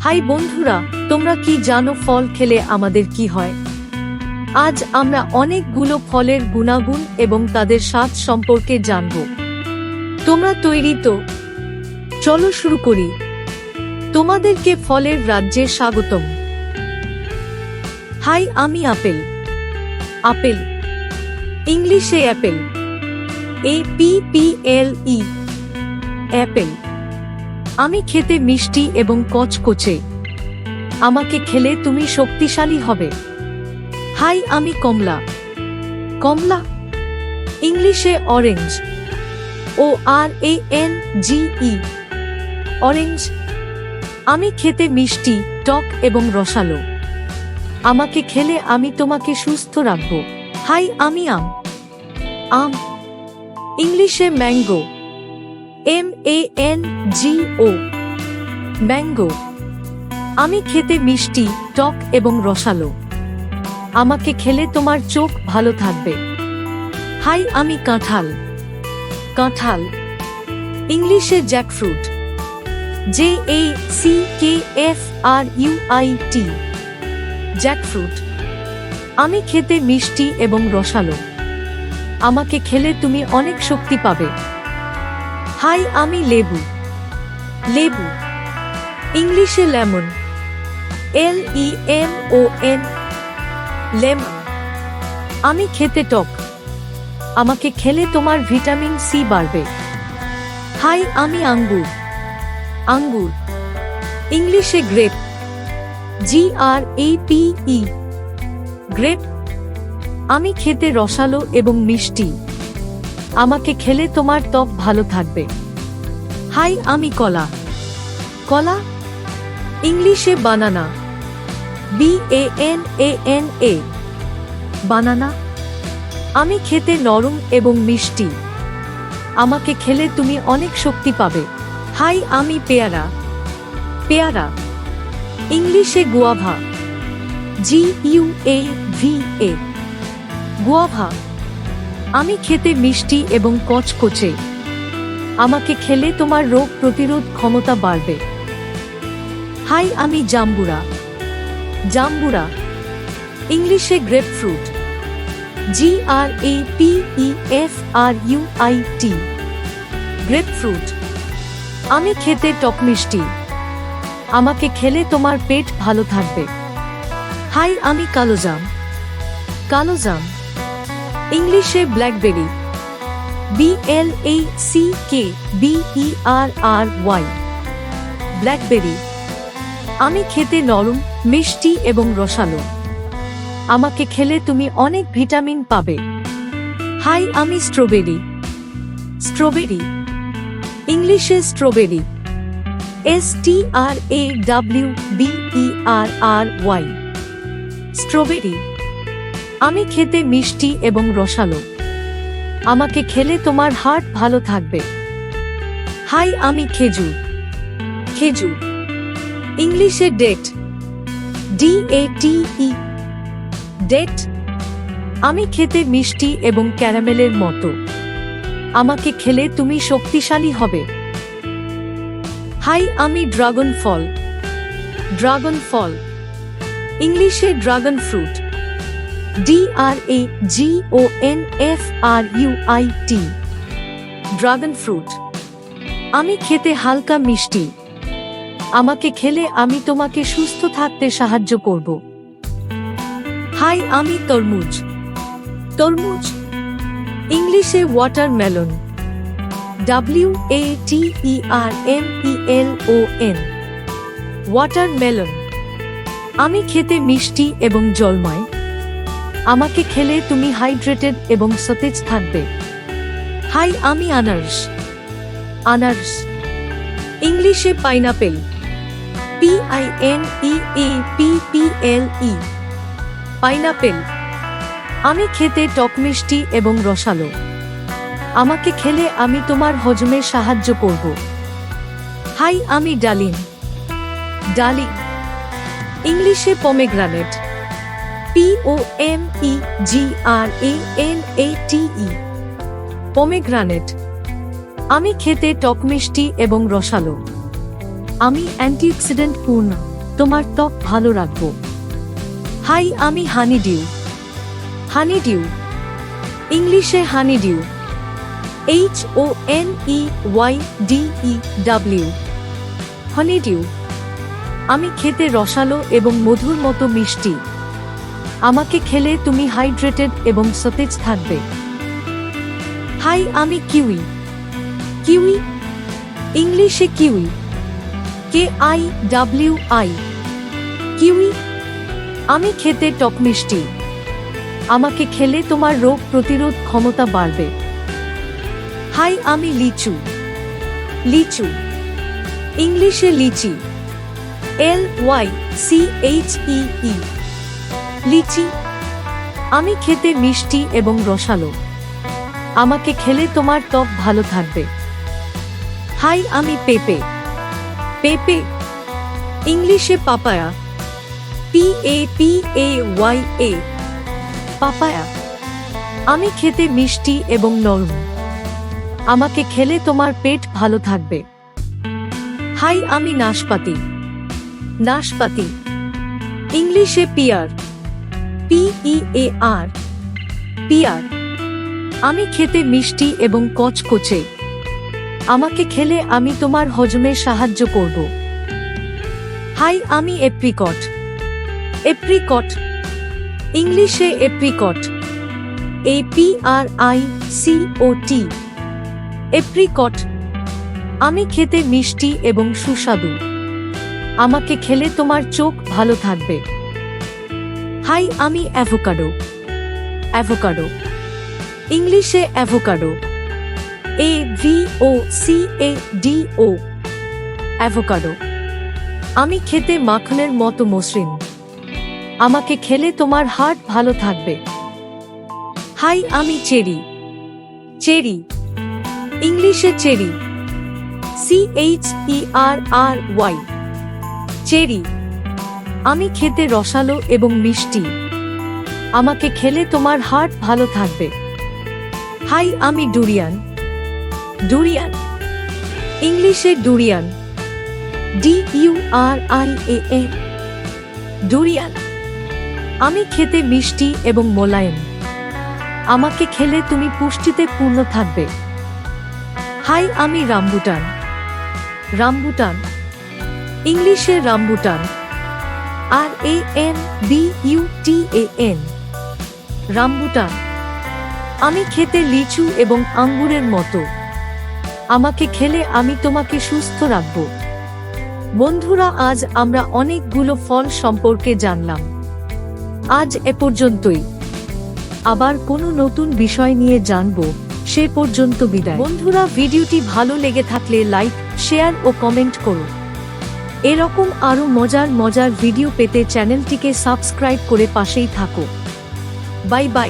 High বন্ধুরা, তোমরা কি জানো ফল খেলে আমাদের কি হয়? আজ আমরা অনেকগুলো ফলের গুণাগুণ এবং তাদের স্বাদ সম্পর্কে জানব। তোমরা তৈরি তো? চলো শুরু করি। তোমাদেরকে ফলের রাজ্যে স্বাগতম। হাই, আমি আপেল। আপেল ইংলিশে অ্যাপেল, APPLE, অ্যাপেল। আমি খেতে মিষ্টি এবং কচকচে। আমাকে খেলে তুমি শক্তিশালী হবে। হাই, আমি কমলা। কমলা ইংলিশে অরেঞ্জ, ORANGE, অরেঞ্জ। আমি খেতে মিষ্টি, টক এবং রসালো। আমাকে খেলে আমি তোমাকে সুস্থ রাখব। হাই, আমি আম। আম ইংলিশে ম্যাঙ্গো, MANGO, ম্যাঙ্গো। আমি খেতে মিষ্টি, টক এবং রসালো। আমাকে খেলে তোমার চোখ ভালো থাকবে। হাই, আমি কাঁঠাল। কাঁঠাল ইংলিশে জ্যাকফ্রুট, JACKFRUIT, জ্যাকফ্রুট। আমি খেতে মিষ্টি এবং রসালো। আমাকে খেলে তুমি অনেক শক্তি পাবে। হাই, আমি লেবু। লেবু ইংলিশে লেমন, LEMON, লেমন। আমি খেতে টক। আমাকে খেলে তোমার ভিটামিন সি বাড়বে। হাই, আমি আঙ্গুর। আঙ্গুর ইংলিশে গ্রেপ, GRAPE, গ্রেপ। আমি খেতে রসালো এবং মিষ্টি। আমাকে খেলে তোমার ত্বক ভালো থাকবে। হাই, আমি কলা। কলা ইংলিশে বানানা, BANANA, বানানা। আমি খেতে নরম এবং মিষ্টি। আমাকে খেলে তুমি অনেক শক্তি পাবে। হাই, আমি পেয়ারা। পেয়ারা ইংলিশে গুয়াভা, GUAVA, গুয়াভা। আমি খেতে মিষ্টি এবং কচকচে। আমাকে খেলে তোমার রোগ প্রতিরোধ ক্ষমতা বাড়বে। হাই, আমি জাম্বুরা। জাম্বুরা ইংলিশে গ্রেপফ্রুট, GRAPEFRUIT, গ্রেপফ্রুট। আমি খেতে টক মিষ্টি। আমাকে খেলে তোমার পেট ভালো থাকবে। হাই, আমি কালোজাম। কালোজাম ইংলিশে ব্ল্যাকবেরি, BLACKBERRY, ব্ল্যাকবেরি। আমি খেতে নরম, মিষ্টি এবং রসালো। আমাকে খেলে তুমি অনেক ভিটামিন পাবে। হাই, আমি স্ট্রবেরি। স্ট্রবেরি ইংলিশে স্ট্রবেরি, STRAWBERRY, স্ট্রবেরি। আমি খেতে মিষ্টি এবং রসালো। আমাকে খেলে তোমার হার্ট ভালো থাকবে। হাই, আমি খেজুর। খেজুর ইংলিশে ডেট, DATE, ডেট। আমি খেতে মিষ্টি এবং ক্যারামেলের মতো। আমাকে খেলে তুমি শক্তিশালী হবে। হাই, আমি ড্রাগন ফল। ড্রাগন ফল ইংলিশে dragon fruit, DRAGONFRUIT, dragon fruit. আমি খেতে হালকা মিষ্টি। আমাকে খেলে আমি তোমাকে সুস্থ থাকতে সাহায্য করব। হাই, আমি তরমুজ। তরমুজ ইংলিশে ওয়াটারমেলন, WATERMELON, ওয়াটারমেলন। আমি খেতে মিষ্টি এবং জলময়। আমাকে খেলে তুমি হাইড্রেটেড এবং সতেজ থাকবে। হাই, আমি আনারস। আনারস ইংলিশে পাইনাপেল, PINEAPPLE, পাইনাপেল। আমি খেতে টক মিষ্টি এবং রসালো। আমাকে খেলে আমি তোমার হজমে সাহায্য করব। হাই, আমি ডালিম। ডালিম ইংলিশে পমেগ্রানেট, POMEGRANATE, পমেগ্রানেট। আমি খেতে টক মিষ্টি এবং রসালো। আমি অ্যান্টিঅক্সিডেন্ট পূর্ণ। তোমার ত্বক ভালো রাখবো। হাই, আমি হানিডিউ। হানিডিউ, ইংলিশে হানিডিউ, HONEYDEW, হানিডিউ। আমি খেতে রসালো এবং মধুর মতো মিষ্টি। আমাকে খেলে তুমি হাইড্রেটেড এবং সতেজ থাকবে। হাই, আমি কিউই। কিউই, ইংলিশে কিউই, KIWI, কিউই। আমি খেতে টক মিষ্টি। আমাকে খেলে তোমার রোগ প্রতিরোধ ক্ষমতা বাড়বে। হাই, আমি লিচু। লিচু, ইংলিশে লিচি, LYCHEE, লিচি। আমি খেতে মিষ্টি এবং রসালো। আমাকে খেলে তোমার ত্বক ভালো থাকবে। হাই, আমি পেঁপে। পেঁপে, ইংলিশে পাপায়া, PAPAYA, পাপায়া। আমি খেতে মিষ্টি এবং নরম। আমাকে খেলে তোমার পেট ভালো থাকবে। হাই, আমি নাশপাতি। নাশপাতি, ইংলিশে পিয়ার, PEAR, পিয়ার। আমি খেতে মিষ্টি এবং কচকচে। আমাকে খেলে আমি তোমার হজমে সাহায্য করব। হাই, আমি এপ্রিকট। এপ্রিকট, ইংলিশে এপ্রিকট, APRICOT, এপ্রিকট। আমি খেতে মিষ্টি এবং সুস্বাদু। আমাকে খেলে তোমার চোখ ভালো থাকবে। হাই, আমি অ্যাভোকাডো। অ্যাভোকাডো, ইংলিশে অ্যাভোকাডো, AVOCADO, অ্যাভোকাডো। আমি খেতে মাখনের মতো মসৃণ। আমাকে খেলে তোমার হার্ট ভালো থাকবে। হাই, আমি চেরি। চেরি, ইংলিশে চেরি, CHERRY, চেরি। আমি খেতে রসালো এবং মিষ্টি। আমাকে খেলে তোমার হার্ট ভালো থাকবে। হাই, আমি ডুরিয়ান। ডুরিয়ান, ইংলিশে ডুরিয়ান, DURIAN, ডুরিয়ান। আমি খেতে মিষ্টি এবং মোলায়েম। আমাকে খেলে তুমি পুষ্টিতে পূর্ণ থাকবে। হাই, আমি রামবুটান। রামবুটান, ইংলিশে রামবুটান, RAMBUTAN, রামবুটান। আমি খেতে লিচু এবং আঙ্গুরের মতো। আমাকে খেলে আমি তোমাকে সুস্থ রাখব। বন্ধুরা, আজ আমরা অনেকগুলো ফল সম্পর্কে জানলাম। আজ এ পর্যন্তই। আবার কোনো নতুন বিষয় নিয়ে জানব। সে পর্যন্ত বিদায়। বন্ধুরা, ভিডিওটি ভালো লেগে থাকলে লাইক, শেয়ার ও কমেন্ট করুন। এরকম আরো মজার মজার ভিডিও পেতে চ্যানেলটিকে সাবস্ক্রাইব করে পাশেই থাকো। Bye bye.